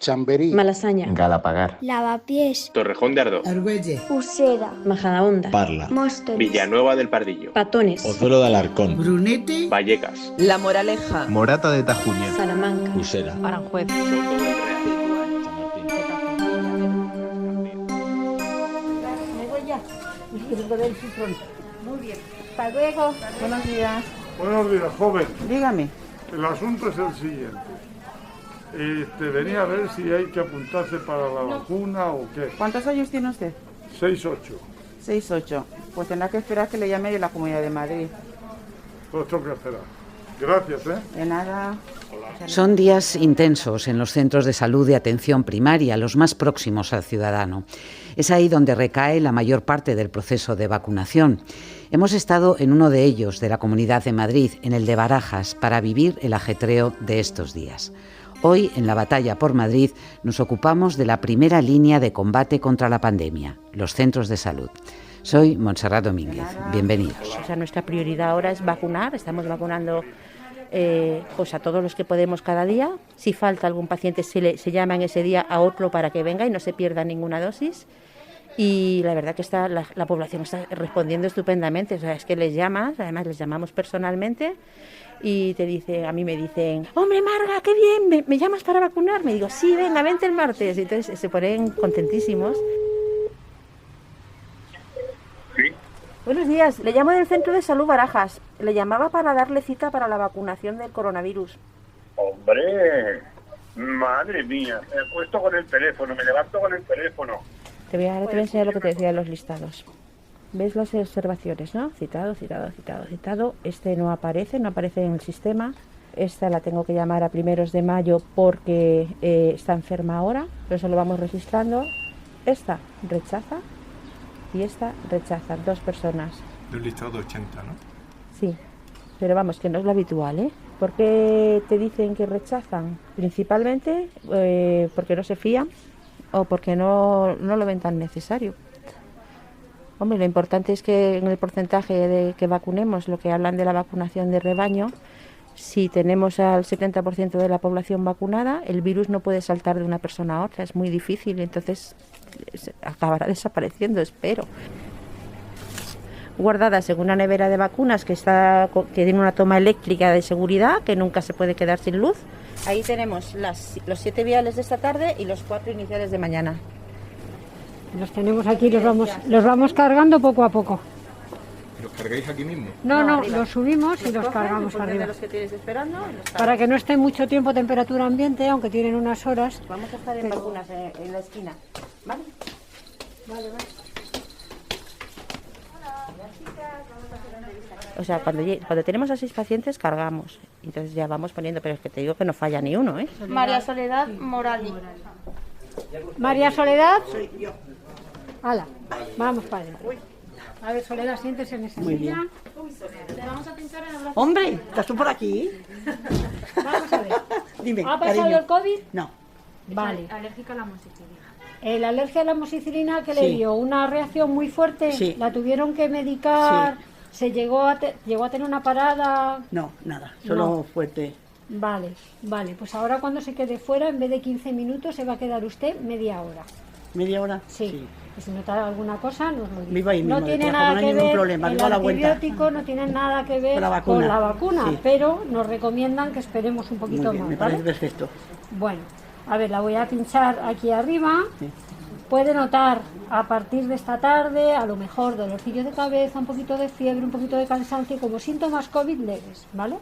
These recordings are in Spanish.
Chamberí, Malasaña, Galapagar, Lavapiés, Torrejón de Ardoz, Argüelles, Usera, Majadahonda, Parla, Móstoles, Villanueva del Pardillo, Patones, Pozuelo de Alarcón, Brunete, Vallecas, La Moraleja, Morata de Tajuña, Salamanca, Usera, Aranjuez. Soto del Real. Muy bien. Hasta luego. Buenos días. Buenos días, joven. Dígame. El asunto es el siguiente. Venía a ver si hay que apuntarse para la vacuna o qué. ¿Cuántos años tiene usted? 6-8. 6-8. Pues tendrá que esperar que le llame de la Comunidad de Madrid. Pues tengo que esperar. Gracias, De nada. Son días intensos en los centros de salud de atención primaria, los más próximos al ciudadano. Es ahí donde recae la mayor parte del proceso de vacunación. Hemos estado en uno de ellos, de la Comunidad de Madrid, en el de Barajas, para vivir el ajetreo de estos días. Hoy, en la batalla por Madrid, nos ocupamos de la primera línea de combate contra la pandemia, los centros de salud. Soy Montserrat Domínguez. Bienvenidos. O sea, nuestra prioridad ahora es vacunar. Estamos vacunando pues a todos los que podemos cada día. Si falta algún paciente, se llama en ese día a otro para que venga y no se pierda ninguna dosis. Y la verdad que la población está respondiendo estupendamente. O sea, es que les llamas, además les llamamos personalmente y a mí me dicen, hombre Marga, qué bien, ¿me llamas para vacunar? Me digo, sí, venga, vente el martes. Y entonces se ponen contentísimos. Sí. Buenos días, le llamo del Centro de Salud Barajas. Le llamaba para darle cita para la vacunación del coronavirus. Hombre, madre mía, me he puesto con el teléfono, me levanto con el teléfono. Te voy a enseñar lo que te decía de los listados. ¿Ves las observaciones, no? Citado. Este no aparece en el sistema. Esta la tengo que llamar a 1 de mayo porque está enferma ahora, pero eso lo vamos registrando. Esta rechaza y esta rechaza, 2 personas. De un listado de 80, ¿no? Sí, pero vamos, que no es lo habitual, ¿eh? ¿Por qué te dicen que rechazan? Principalmente porque no se fían o porque no lo ven tan necesario. Hombre, lo importante es que en el porcentaje de que vacunemos, lo que hablan de la vacunación de rebaño, si tenemos al 70% de la población vacunada, el virus no puede saltar de una persona a otra, es muy difícil, entonces acabará desapareciendo, espero. Guardadas en una nevera de vacunas que tiene una toma eléctrica de seguridad, que nunca se puede quedar sin luz. Ahí tenemos los 7 viales de esta tarde y los 4 iniciales de mañana. Los tenemos aquí, los vamos cargando poco a poco. ¿Los cargáis aquí mismo? No, los subimos y los cargamos arriba. Los que tienes esperando, para que no esté mucho tiempo temperatura ambiente, aunque tienen unas horas. Vamos a estar en vacunas en la esquina, ¿vale? Vale. O sea, cuando tenemos a 6 pacientes cargamos, entonces ya vamos poniendo, pero es que te digo que no falla ni uno, ¿eh? María Soledad Morali. María Soledad. Soy yo. Hala, vamos para allá. A ver, Soledad, siéntese en esa silla. Le vamos a pinchar en el brazo. Hombre, ¿estás tú por aquí? Vamos a ver. Dime, ¿Ha pasado cariño. el COVID? No. Vale. Alérgica a la amoxicilina. La alergia a la amoxicilina que Sí. le dio una reacción muy fuerte, Sí. la tuvieron que medicar, se llegó a tener una parada. No, nada, solo No. fuerte. Vale, pues ahora cuando se quede fuera, en vez de 15 minutos, se va a quedar usted media hora. ¿Media hora? Sí. Y si nota alguna cosa, nos lo dice. Viva ahí mismo, no de tiene trabajo, nada no hay que ningún ver, problema, el viva la vuelta. antibiótico no tiene nada que ver Con la vacuna. Sí. pero nos recomiendan que esperemos un poquito Muy bien, más, me ¿vale? parece perfecto. Bueno, a ver, la voy a pinchar aquí arriba. Sí. Puede notar a partir de esta tarde, a lo mejor dolorcillo de cabeza, un poquito de fiebre, un poquito de cansancio, como síntomas COVID leves, ¿vale?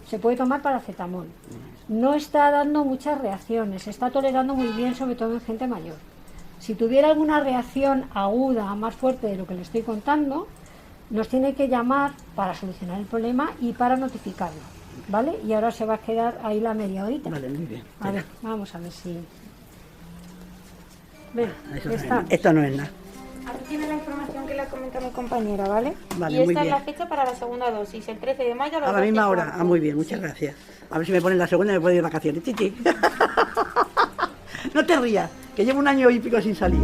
Se puede tomar paracetamol. No está dando muchas reacciones, está tolerando muy bien, sobre todo en gente mayor. Si tuviera alguna reacción aguda, más fuerte de lo que le estoy contando, nos tiene que llamar para solucionar el problema y para notificarlo, ¿vale? Y ahora se va a quedar ahí la media horita. Vale, muy bien. A ver, vamos a ver si... Ven, Esto no es nada. Aquí tiene la información que le ha comentado mi compañera, ¿vale? Vale, y muy esta es bien. la fecha para la segunda dosis, el 13 de mayo a las A la misma 12:15. hora. Ah, muy bien, muchas gracias. A ver si me ponen la segunda y me puedo ir de vacaciones. Chichi. No te rías, que llevo 1 año y pico sin salir.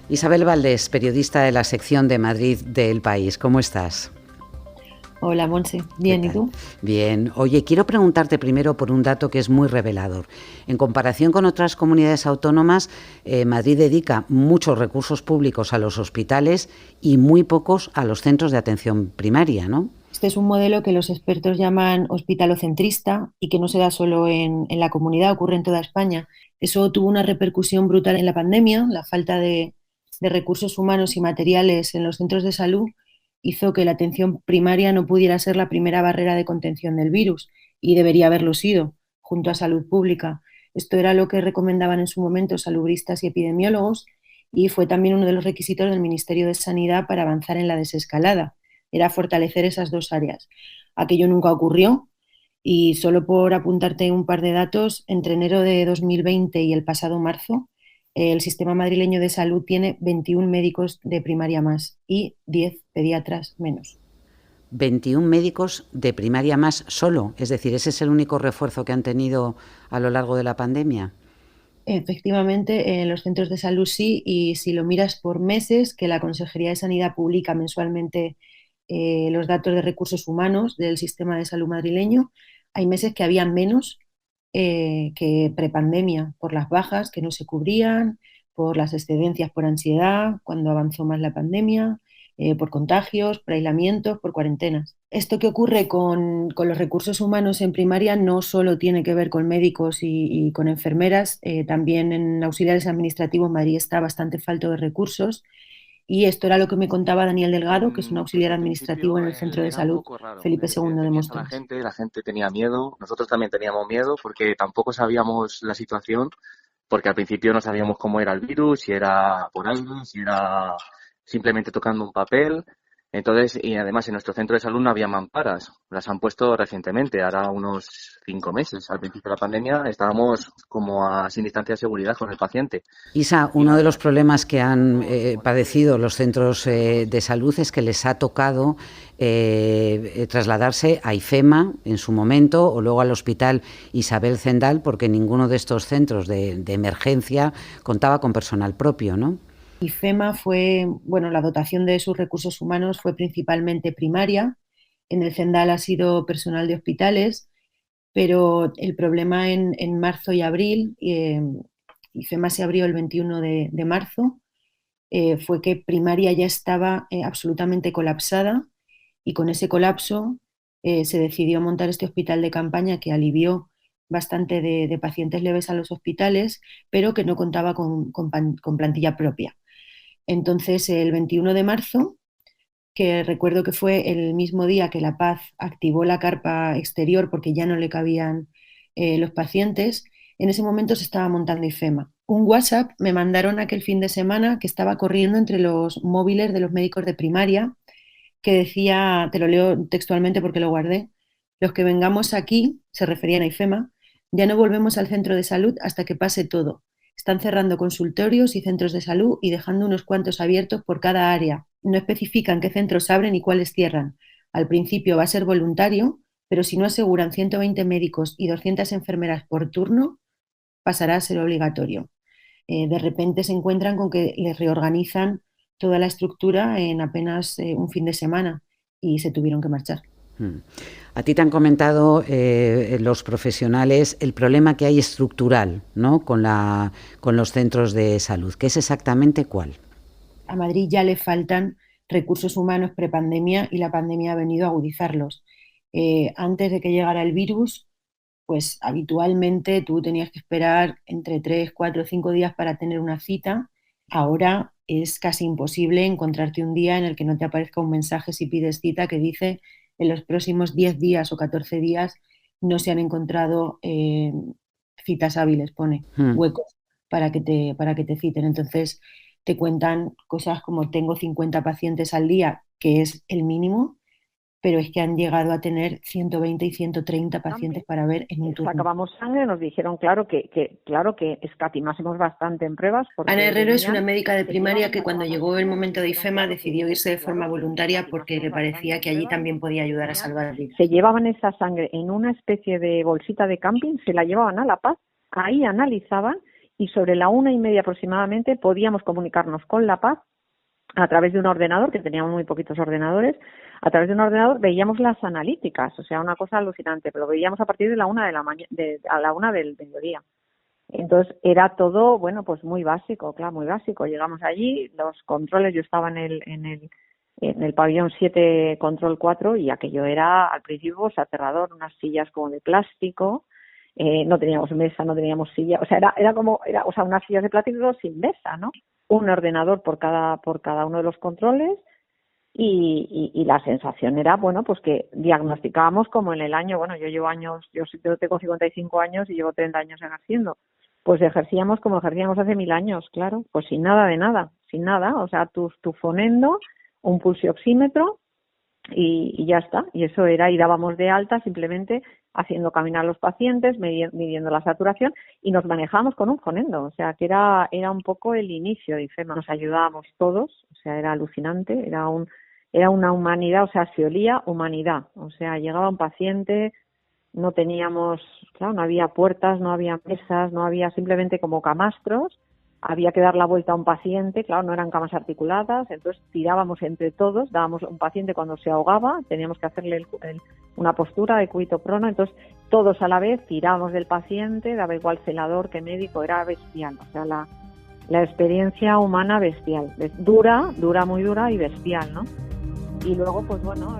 Isabel Valdés, periodista de la sección de Madrid de El País. ¿Cómo estás? Hola, Monse. Bien, ¿y tú? Bien. Oye, quiero preguntarte primero por un dato que es muy revelador. En comparación con otras comunidades autónomas, Madrid dedica muchos recursos públicos a los hospitales y muy pocos a los centros de atención primaria, ¿no? Este es un modelo que los expertos llaman hospitalocentrista y que no se da solo en la comunidad, ocurre en toda España. Eso tuvo una repercusión brutal en la pandemia. La falta de recursos humanos y materiales en los centros de salud hizo que la atención primaria no pudiera ser la primera barrera de contención del virus y debería haberlo sido, junto a salud pública. Esto era lo que recomendaban en su momento salubristas y epidemiólogos y fue también uno de los requisitos del Ministerio de Sanidad para avanzar en la desescalada. Era fortalecer esas dos áreas. Aquello nunca ocurrió y solo por apuntarte un par de datos, entre enero de 2020 y el pasado marzo, el sistema madrileño de salud tiene 21 médicos de primaria más y 10 pediatras menos. 21 médicos de primaria más solo, es decir, ¿ese es el único refuerzo que han tenido a lo largo de la pandemia? Efectivamente, en los centros de salud sí, y si lo miras por meses, que la Consejería de Sanidad publica mensualmente los datos de recursos humanos del sistema de salud madrileño, hay meses que había menos que prepandemia, por las bajas que no se cubrían, por las excedencias por ansiedad, cuando avanzó más la pandemia, por contagios, por aislamientos, por cuarentenas. Esto que ocurre con los recursos humanos en primaria no solo tiene que ver con médicos y con enfermeras, también en auxiliares administrativos Madrid está bastante falto de recursos. Y esto era lo que me contaba Daniel Delgado, que es un auxiliar administrativo en el Centro de Salud Felipe II de Móstoles. La gente tenía miedo, nosotros también teníamos miedo porque tampoco sabíamos la situación, porque al principio no sabíamos cómo era el virus, si era por aire, si era simplemente tocando un papel. Entonces, y además en nuestro centro de salud no había mamparas, las han puesto recientemente, ahora unos 5 meses. Al principio de la pandemia estábamos como sin distancia de seguridad con el paciente. Isa, uno de los problemas que han padecido los centros de salud es que les ha tocado trasladarse a IFEMA en su momento o luego al Hospital Isabel Zendal, porque ninguno de estos centros de emergencia contaba con personal propio, ¿no? IFEMA la dotación de sus recursos humanos fue principalmente primaria. En el Zendal ha sido personal de hospitales, pero el problema en marzo y abril, IFEMA se abrió el 21 de marzo, fue que primaria ya estaba absolutamente colapsada y con ese colapso se decidió montar este hospital de campaña que alivió bastante de pacientes leves a los hospitales, pero que no contaba con plantilla propia. Entonces, el 21 de marzo, que recuerdo que fue el mismo día que La Paz activó la carpa exterior porque ya no le cabían los pacientes, en ese momento se estaba montando IFEMA. Un WhatsApp me mandaron aquel fin de semana que estaba corriendo entre los móviles de los médicos de primaria, que decía, te lo leo textualmente porque lo guardé, los que vengamos aquí, se referían a IFEMA, ya no volvemos al centro de salud hasta que pase todo. Están cerrando consultorios y centros de salud y dejando unos cuantos abiertos por cada área. No especifican qué centros abren y cuáles cierran. Al principio va a ser voluntario, pero si no aseguran 120 médicos y 200 enfermeras por turno, pasará a ser obligatorio. De repente se encuentran con que les reorganizan toda la estructura en apenas un fin de semana y se tuvieron que marchar. A ti te han comentado los profesionales el problema que hay estructural, ¿no?, con los centros de salud. ¿Qué es exactamente cuál? A Madrid ya le faltan recursos humanos prepandemia y la pandemia ha venido a agudizarlos. Antes de que llegara el virus, pues habitualmente tú tenías que esperar entre 3, 4, 5 días para tener una cita. Ahora es casi imposible encontrarte un día en el que no te aparezca un mensaje si pides cita que dice en los próximos 10 días o 14 días no se han encontrado citas hábiles, pone, huecos para que te citen. Entonces te cuentan cosas como tengo 50 pacientes al día, que es el mínimo, pero es que han llegado a tener 120 y 130 pacientes para ver en un turno. Sacábamos sangre, nos dijeron claro que escatimásemos bastante en pruebas. Ana Herrero es una médica de primaria que cuando llegó el momento de IFEMA decidió irse de forma voluntaria porque le parecía que allí también podía ayudar a salvar vidas. Se llevaban esa sangre en una especie de bolsita de camping, se la llevaban a La Paz, ahí analizaban y sobre la 1:30 aproximadamente podíamos comunicarnos con La Paz a través de un ordenador, que teníamos muy poquitos ordenadores, a través de un ordenador veíamos las analíticas, o sea, una cosa alucinante, pero lo veíamos a partir de la 1 de la mañana, a la 1 del mediodía. Entonces era todo, bueno, pues muy básico, claro, muy básico. Llegamos allí, los controles, yo estaba en el pabellón 7, control 4, y aquello era al principio pues, aterrador, unas sillas como de plástico, no teníamos mesa, no teníamos silla, o sea, era unas sillas de plástico sin mesa, ¿no? Un ordenador por cada uno de los controles. Y la sensación era, bueno, pues que diagnosticábamos como en el año, bueno, yo tengo 55 años y llevo 30 años ejerciendo, pues ejercíamos como ejercíamos hace 1000 años, claro, pues sin nada de nada, sin nada, o sea, tu fonendo, un pulsioxímetro y ya está, y eso era, y dábamos de alta simplemente haciendo caminar a los pacientes, midiendo la saturación, y nos manejábamos con un fonendo, o sea, que era un poco el inicio de IFEMA, nos ayudábamos todos, o sea, era alucinante, era una humanidad, o sea, se olía humanidad, o sea, llegaba un paciente, no teníamos, claro, no había puertas, no había mesas, no había, simplemente como camastros, había que dar la vuelta a un paciente, claro, no eran camas articuladas, entonces tirábamos entre todos, dábamos un paciente cuando se ahogaba, teníamos que hacerle una postura de cúbito prono, entonces todos a la vez tirábamos del paciente, daba igual celador que médico, era bestial, o sea, la experiencia humana bestial, dura, muy dura y bestial, ¿no? Y luego, pues bueno...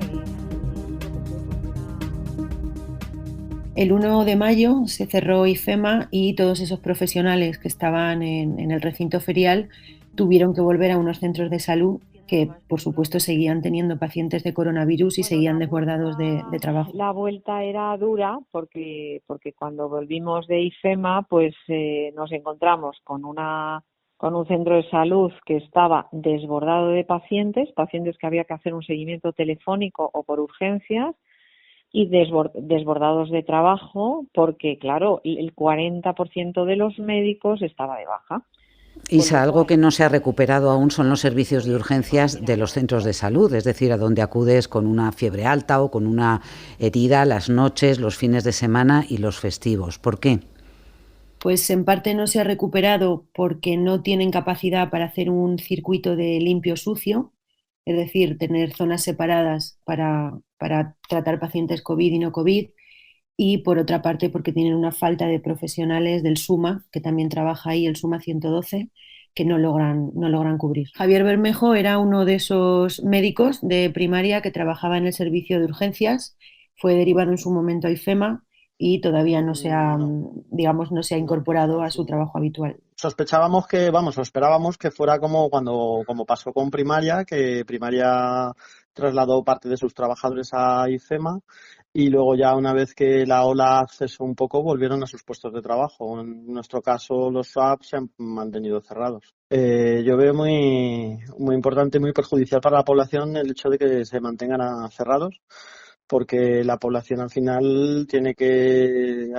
El 1 de mayo se cerró IFEMA y todos esos profesionales que estaban en el recinto ferial tuvieron que volver a unos centros de salud que, por supuesto, seguían teniendo pacientes de coronavirus y seguían desbordados de trabajo. La vuelta era dura porque cuando volvimos de IFEMA, pues nos encontramos con un centro de salud que estaba desbordado de pacientes que había que hacer un seguimiento telefónico o por urgencias, y desbordados de trabajo porque, claro, el 40% de los médicos estaba de baja. Isa, algo que no se ha recuperado aún son los servicios de urgencias de los centros de salud, es decir, a donde acudes con una fiebre alta o con una herida las noches, los fines de semana y los festivos. ¿Por qué? Pues en parte no se ha recuperado porque no tienen capacidad para hacer un circuito de limpio-sucio, es decir, tener zonas separadas para tratar pacientes COVID y no COVID, y por otra parte porque tienen una falta de profesionales del SUMA, que también trabaja ahí, el SUMA 112, que no logran cubrir. Javier Bermejo era uno de esos médicos de primaria que trabajaba en el servicio de urgencias, fue derivado en su momento a IFEMA y todavía no se ha incorporado a su trabajo habitual. Sospechábamos o esperábamos que fuera como pasó con primaria, que primaria trasladó parte de sus trabajadores a IFEMA y luego ya una vez que la ola cesó un poco volvieron a sus puestos de trabajo. En nuestro caso los SWAP se han mantenido cerrados. Yo veo muy, muy importante, muy perjudicial para la población el hecho de que se mantengan cerrados, porque la población al final tiene que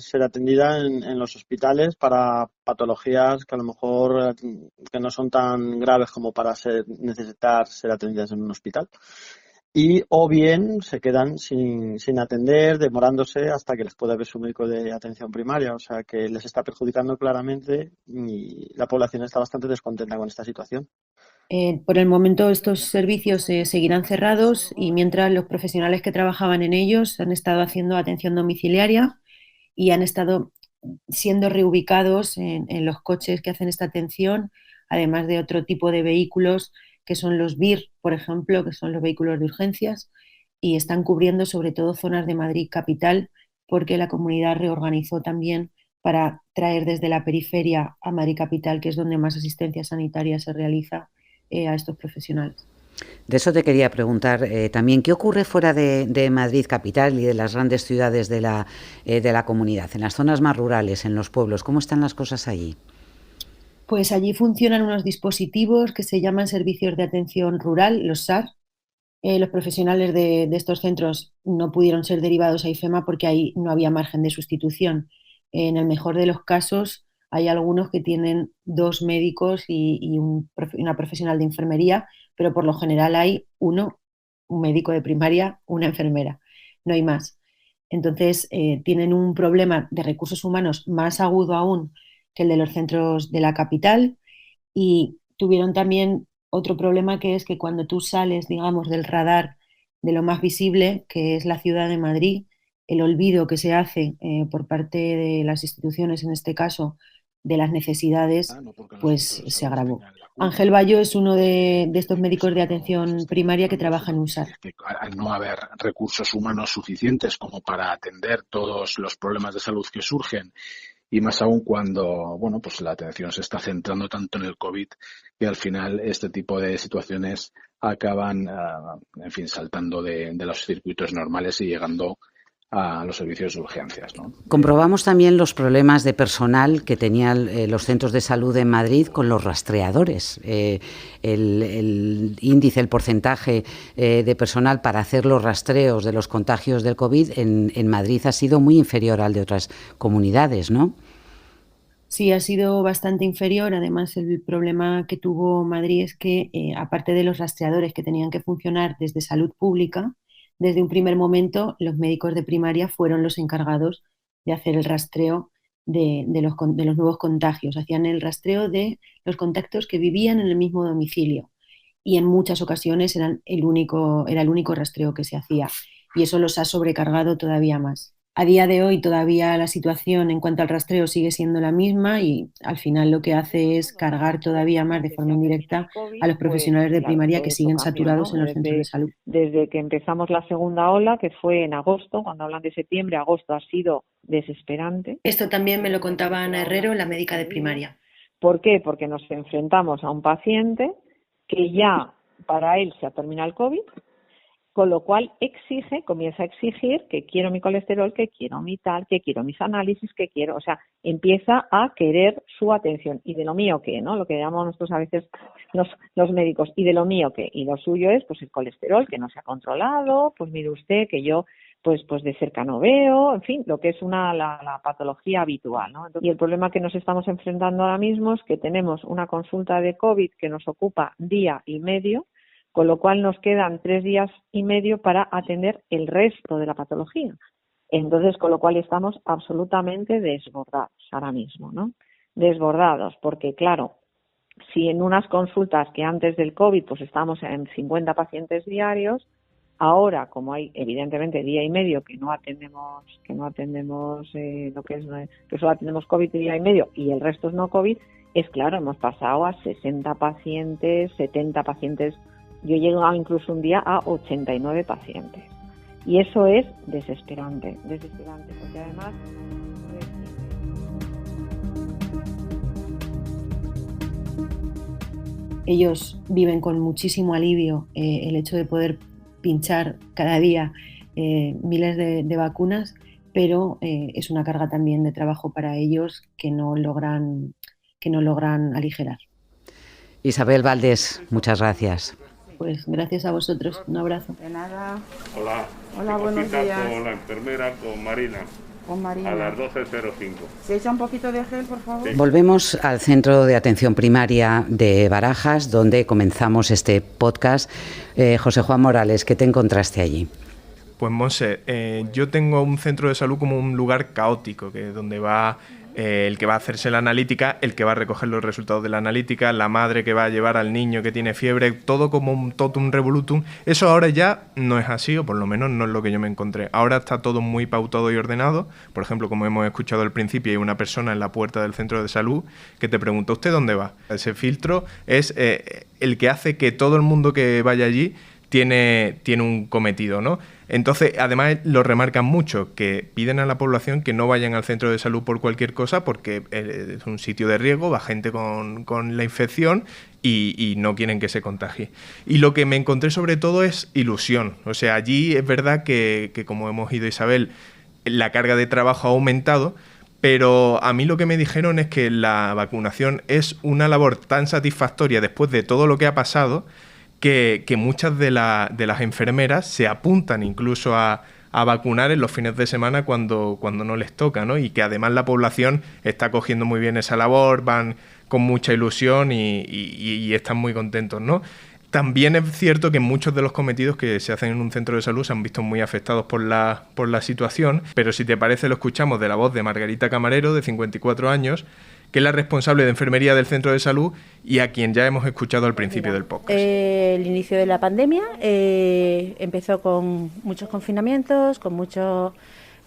ser atendida en los hospitales para patologías que a lo mejor que no son tan graves como para necesitar ser atendidas en un hospital. Y o bien se quedan sin atender, demorándose hasta que les pueda ver su médico de atención primaria. O sea que les está perjudicando claramente y la población está bastante descontenta con esta situación. Por el momento estos servicios seguirán cerrados y mientras los profesionales que trabajaban en ellos han estado haciendo atención domiciliaria y han estado siendo reubicados en los coches que hacen esta atención, además de otro tipo de vehículos que son los VIR, por ejemplo, que son los vehículos de urgencias, y están cubriendo sobre todo zonas de Madrid capital porque la comunidad reorganizó también para traer desde la periferia a Madrid capital, que es donde más asistencia sanitaria se realiza, a estos profesionales. De eso te quería preguntar también, ¿qué ocurre fuera de Madrid capital y de las grandes ciudades de la comunidad, en las zonas más rurales, en los pueblos? ¿Cómo están las cosas allí? Pues allí funcionan unos dispositivos que se llaman servicios de atención rural, los SAR. Los profesionales de estos centros no pudieron ser derivados a IFEMA porque ahí no había margen de sustitución. En el mejor de los casos, hay algunos que tienen 2 médicos y una profesional de enfermería, pero por lo general hay un médico de primaria, una enfermera, no hay más. Entonces, tienen un problema de recursos humanos más agudo aún que el de los centros de la capital, y tuvieron también otro problema, que es que cuando tú sales, digamos, del radar de lo más visible, que es la ciudad de Madrid, el olvido que se hace por parte de las instituciones, en este caso, de las necesidades, pues se agravó. Ángel Bayo es uno de estos médicos de atención primaria que trabaja en USAR. Al no haber recursos humanos suficientes como para atender todos los problemas de salud que surgen, y más aún cuando, bueno, pues la atención se está centrando tanto en el COVID que al final este tipo de situaciones acaban, en fin, saltando de los circuitos normales y llegando a los servicios de urgencias, ¿no? Comprobamos también los problemas de personal que tenían los centros de salud en Madrid con los rastreadores. El índice, el porcentaje de personal para hacer los rastreos de los contagios del COVID en Madrid ha sido muy inferior al de otras comunidades, ¿no? Sí, ha sido bastante inferior. Además, el problema que tuvo Madrid es que, aparte de los rastreadores que tenían que funcionar desde salud pública, desde un primer momento los médicos de primaria fueron los encargados de hacer el rastreo de los nuevos contagios. Hacían el rastreo de los contactos que vivían en el mismo domicilio y en muchas ocasiones era el único rastreo que se hacía, y eso los ha sobrecargado todavía más. A día de hoy todavía la situación en cuanto al rastreo sigue siendo la misma y al final lo que hace es cargar todavía más de forma indirecta a los profesionales de primaria que siguen saturados en los centros de salud. Desde que empezamos la segunda ola, que fue en agosto, cuando hablan de septiembre, agosto ha sido desesperante. Esto también me lo contaba Ana Herrero, la médica de primaria. ¿Por qué? Porque nos enfrentamos a un paciente que ya para él se ha terminado el COVID, con lo cual comienza a exigir que quiero mi colesterol, que quiero mi tal, que quiero mis análisis, que quiero, o sea, empieza a querer su atención. ¿Y de lo mío qué, no? Lo que llamamos nosotros a veces los médicos, ¿y de lo mío qué? Y lo suyo es, pues, el colesterol, que no se ha controlado, pues mire usted que yo, pues de cerca no veo, en fin, lo que es la patología habitual, ¿no? Y el problema que nos estamos enfrentando ahora mismo es que tenemos una consulta de COVID que nos ocupa día y medio, con lo cual nos quedan 3 días y medio para atender el resto de la patología. Entonces, con lo cual estamos absolutamente desbordados ahora mismo, ¿no? Desbordados, porque claro, si en unas consultas que antes del COVID pues estábamos en 50 pacientes diarios, ahora como hay evidentemente día y medio que no atendemos lo que es, que solo atendemos COVID día y medio y el resto es no COVID, es claro, hemos pasado a 60 pacientes, 70 pacientes. Yo he llegado incluso un día a 89 pacientes. Y eso es desesperante, porque además... Ellos viven con muchísimo alivio el hecho de poder pinchar cada día miles de vacunas, pero es una carga también de trabajo para ellos que no logran aligerar. Isabel Valdés, muchas gracias. Pues gracias a vosotros, un abrazo. De nada. Hola. Hola, buenos días. Con la enfermera, con Marina. Con Marina. A las 12:05. ¿Se echa un poquito de gel, por favor? Sí. Volvemos al Centro de Atención Primaria de Barajas, donde comenzamos este podcast. José Juan Morales, ¿qué te encontraste allí? Pues Monse, yo tengo un centro de salud como un lugar caótico, que es donde va el que va a hacerse la analítica, el que va a recoger los resultados de la analítica, la madre que va a llevar al niño que tiene fiebre, todo como un totum revolutum. Eso ahora ya no es así, o por lo menos no es lo que yo me encontré. Ahora está todo muy pautado y ordenado. Por ejemplo, como hemos escuchado al principio, hay una persona en la puerta del centro de salud que te pregunta, ¿usted dónde va? Ese filtro es el que hace que todo el mundo que vaya allí tiene un cometido, ¿no? Entonces, además, lo remarcan mucho, que piden a la población que no vayan al centro de salud por cualquier cosa porque es un sitio de riesgo, va gente con la infección y no quieren que se contagie. Y lo que me encontré sobre todo es ilusión. O sea, allí es verdad que como hemos ido, Isabel, la carga de trabajo ha aumentado, pero a mí lo que me dijeron es que la vacunación es una labor tan satisfactoria después de todo lo que ha pasado que muchas de las enfermeras se apuntan incluso a vacunar en los fines de semana cuando no les toca, ¿no? Y que además la población está cogiendo muy bien esa labor, van con mucha ilusión y están muy contentos, ¿no? También es cierto que muchos de los cometidos que se hacen en un centro de salud se han visto muy afectados por la situación, pero si te parece lo escuchamos de la voz de Margarita Camarero, de 54 años, que es la responsable de enfermería del centro de salud y a quien ya hemos escuchado al principio del podcast. El inicio de la pandemia empezó con muchos confinamientos, con mucha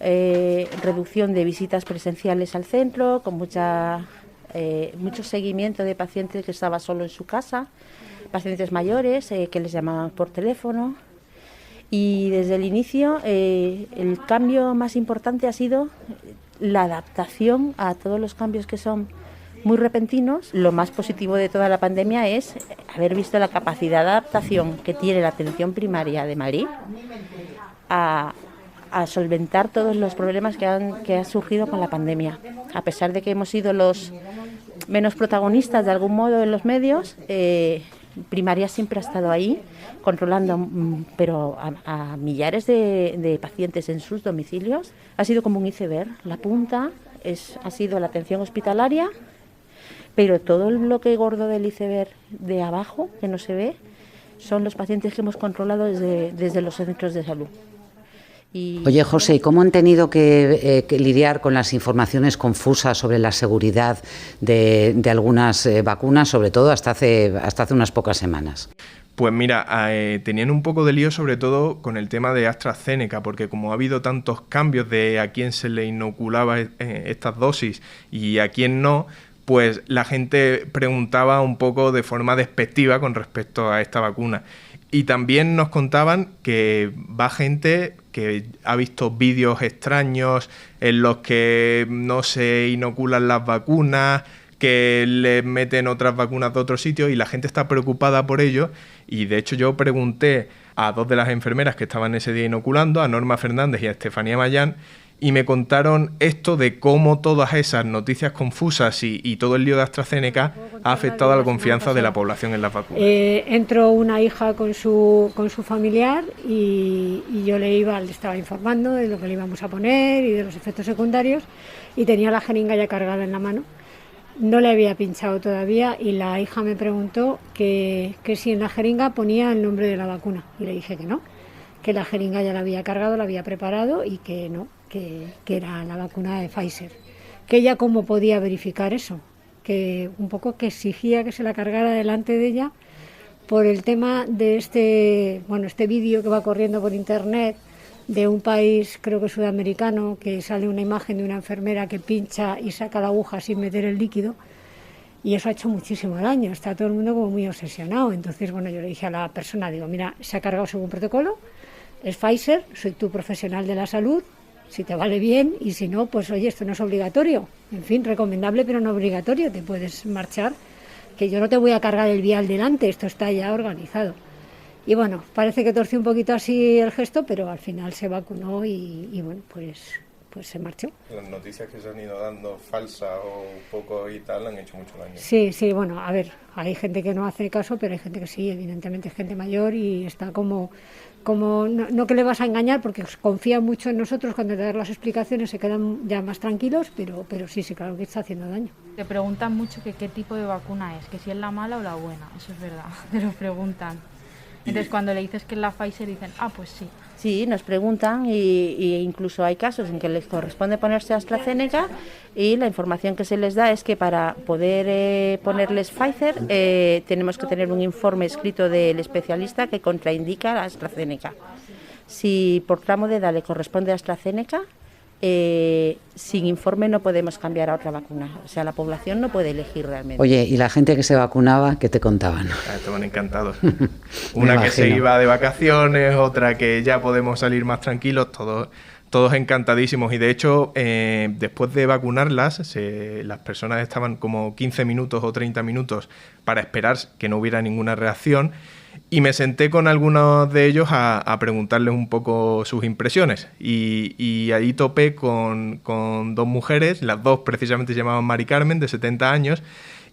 reducción de visitas presenciales al centro, con mucho seguimiento de pacientes que estaban solo en su casa, pacientes mayores que les llamaban por teléfono. Y desde el inicio el cambio más importante ha sido la adaptación a todos los cambios que son muy repentinos. Lo más positivo de toda la pandemia es haber visto la capacidad de adaptación que tiene la atención primaria de Madrid a solventar todos los problemas que han surgido con la pandemia. A pesar de que hemos sido los menos protagonistas de algún modo en los medios, Primaria siempre ha estado ahí, controlando pero a millares de pacientes en sus domicilios. Ha sido como un iceberg. La punta ha sido la atención hospitalaria, pero todo el bloque gordo del iceberg de abajo, que no se ve, son los pacientes que hemos controlado desde los centros de salud. Oye, José, ¿cómo han tenido que lidiar con las informaciones confusas sobre la seguridad de algunas vacunas, sobre todo hasta hace unas pocas semanas? Pues mira, tenían un poco de lío sobre todo con el tema de AstraZeneca, porque como ha habido tantos cambios de a quién se le inoculaba estas dosis y a quién no, pues la gente preguntaba un poco de forma despectiva con respecto a esta vacuna. Y también nos contaban que va gente que ha visto vídeos extraños en los que no se inoculan las vacunas, que le meten otras vacunas de otros sitios y la gente está preocupada por ello. Y de hecho yo pregunté a dos de las enfermeras que estaban ese día inoculando, a Norma Fernández y a Estefanía Mayán, y me contaron esto de cómo todas esas noticias confusas y todo el lío de AstraZeneca ha afectado a la confianza de la población en las vacunas. Entró una hija con su familiar y yo le estaba informando de lo que le íbamos a poner y de los efectos secundarios, y tenía la jeringa ya cargada en la mano. No le había pinchado todavía y la hija me preguntó que si en la jeringa ponía el nombre de la vacuna, y le dije que no, que la jeringa ya la había cargado, la había preparado y que no, que era la vacuna de Pfizer. Que ella cómo podía verificar eso, que un poco que exigía que se la cargara delante de ella por el tema de este vídeo que va corriendo por internet de un país, creo que sudamericano, que sale una imagen de una enfermera que pincha y saca la aguja sin meter el líquido, y eso ha hecho muchísimo daño. Está todo el mundo como muy obsesionado. Entonces, yo le dije a la persona, mira, se ha cargado según protocolo, es Pfizer, soy tu profesional de la salud, si te vale bien, y si no, pues oye, esto no es obligatorio. En fin, recomendable pero no obligatorio, te puedes marchar, que yo no te voy a cargar el vial delante, esto está ya organizado. Y bueno, parece que torció un poquito así el gesto, pero al final se vacunó y pues se marchó. Las noticias que se han ido dando falsas o poco y tal han hecho mucho daño. Sí, a ver, hay gente que no hace caso, pero hay gente que sí, evidentemente es gente mayor y está como no que le vas a engañar, porque confía mucho en nosotros, cuando le das las explicaciones se quedan ya más tranquilos, pero sí, claro que está haciendo daño. Te preguntan mucho que qué tipo de vacuna es, que si es la mala o la buena, eso es verdad, te lo preguntan. Entonces cuando le dices que es la Pfizer dicen, pues sí. Sí, nos preguntan y incluso hay casos en que les corresponde ponerse AstraZeneca y la información que se les da es que para poder ponerles Pfizer tenemos que tener un informe escrito del especialista que contraindica la AstraZeneca. Si por tramo de edad le corresponde AstraZeneca, sin informe no podemos cambiar a otra vacuna. O sea, la población no puede elegir realmente. Oye, ¿y la gente que se vacunaba, qué te contaban? Estaban encantados. Una que se iba de vacaciones, otra que ya podemos salir más tranquilos, todos encantadísimos. Y de hecho, después de vacunarlas, las personas estaban como 15 minutos o 30 minutos para esperar que no hubiera ninguna reacción. Y me senté con algunos de ellos a preguntarles un poco sus impresiones. Y ahí topé con dos mujeres, las dos precisamente se llamaban Mari Carmen, de 70 años,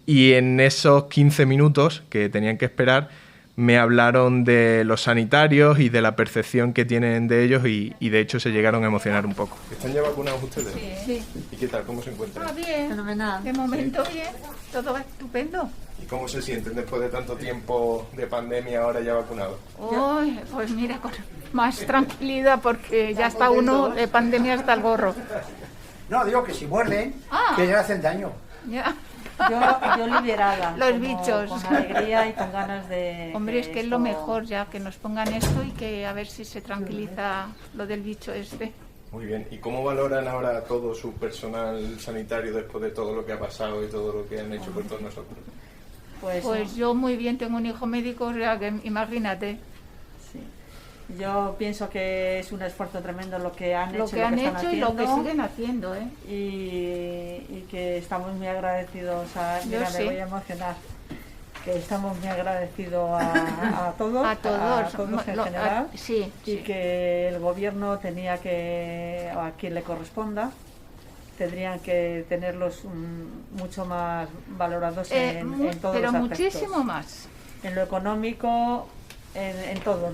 y en esos 15 minutos que tenían que esperar me hablaron de los sanitarios y de la percepción que tienen de ellos y de hecho se llegaron a emocionar un poco. ¿Están ya vacunados ustedes? Sí. ¿Y qué tal? ¿Cómo se encuentran? Bien, fenomenal. De momento bien, todo va estupendo. ¿Y cómo se sienten después de tanto tiempo de pandemia ahora ya vacunados? Pues mira, con más tranquilidad porque ya está uno de pandemia hasta el gorro. No, digo que si muerden, que ya hacen daño. Ya. Yo liberada. Los bichos. Con alegría y con ganas de... Hombre, es que es lo mejor ya, que nos pongan esto y que a ver si se tranquiliza lo del bicho este. Muy bien. ¿Y cómo valoran ahora todo su personal sanitario después de todo lo que ha pasado y todo lo que han hecho por todos nosotros? Pues yo muy bien, tengo un hijo médico, o sea que imagínate. Sí. Yo pienso que es un esfuerzo tremendo lo que han hecho, y lo que siguen haciendo, ¿eh? Y que estamos muy agradecidos mira, me voy a emocionar. Que estamos muy agradecidos a todos, a todos en general, y que el gobierno tenía que, a quien le corresponda, tendrían que tenerlos mucho más valorados en todos los aspectos. Pero muchísimo más. En lo económico, en todo.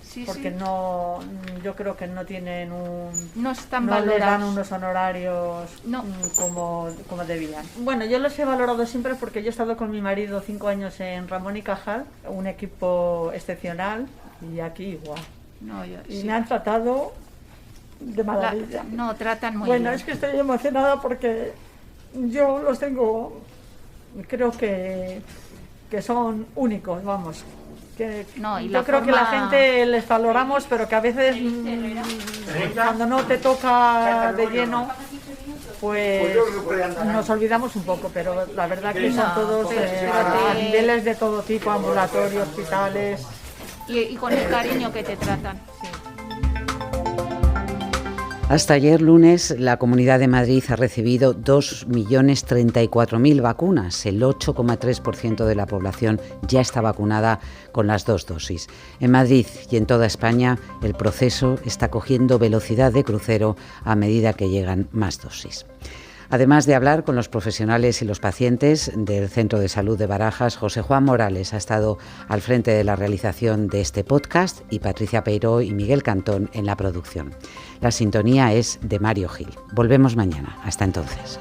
Sí, porque no, yo creo que no tienen no están no valorados. Les dan unos honorarios como debían. Bueno, yo los he valorado siempre porque yo he estado con mi marido 5 años en Ramón y Cajal, un equipo excepcional, y aquí igual. Y me han tratado de maravilla. Tratan muy bien. Bueno, es que estoy emocionada porque yo los tengo, creo que son únicos, vamos. Yo creo que la gente les valoramos, pero que a veces cuando no te toca de lleno, pues nos olvidamos un poco, pero la verdad que son todos a niveles de todo tipo, ambulatorios, hospitales. Y con el cariño que te tratan. Hasta ayer lunes, la Comunidad de Madrid ha recibido 2.034.000 vacunas. El 8,3% de la población ya está vacunada con las 2 dosis. En Madrid y en toda España, el proceso está cogiendo velocidad de crucero a medida que llegan más dosis. Además de hablar con los profesionales y los pacientes del Centro de Salud de Barajas, José Juan Morales ha estado al frente de la realización de este podcast y Patricia Peiró y Miguel Cantón en la producción. La sintonía es de Mario Gil. Volvemos mañana. Hasta entonces.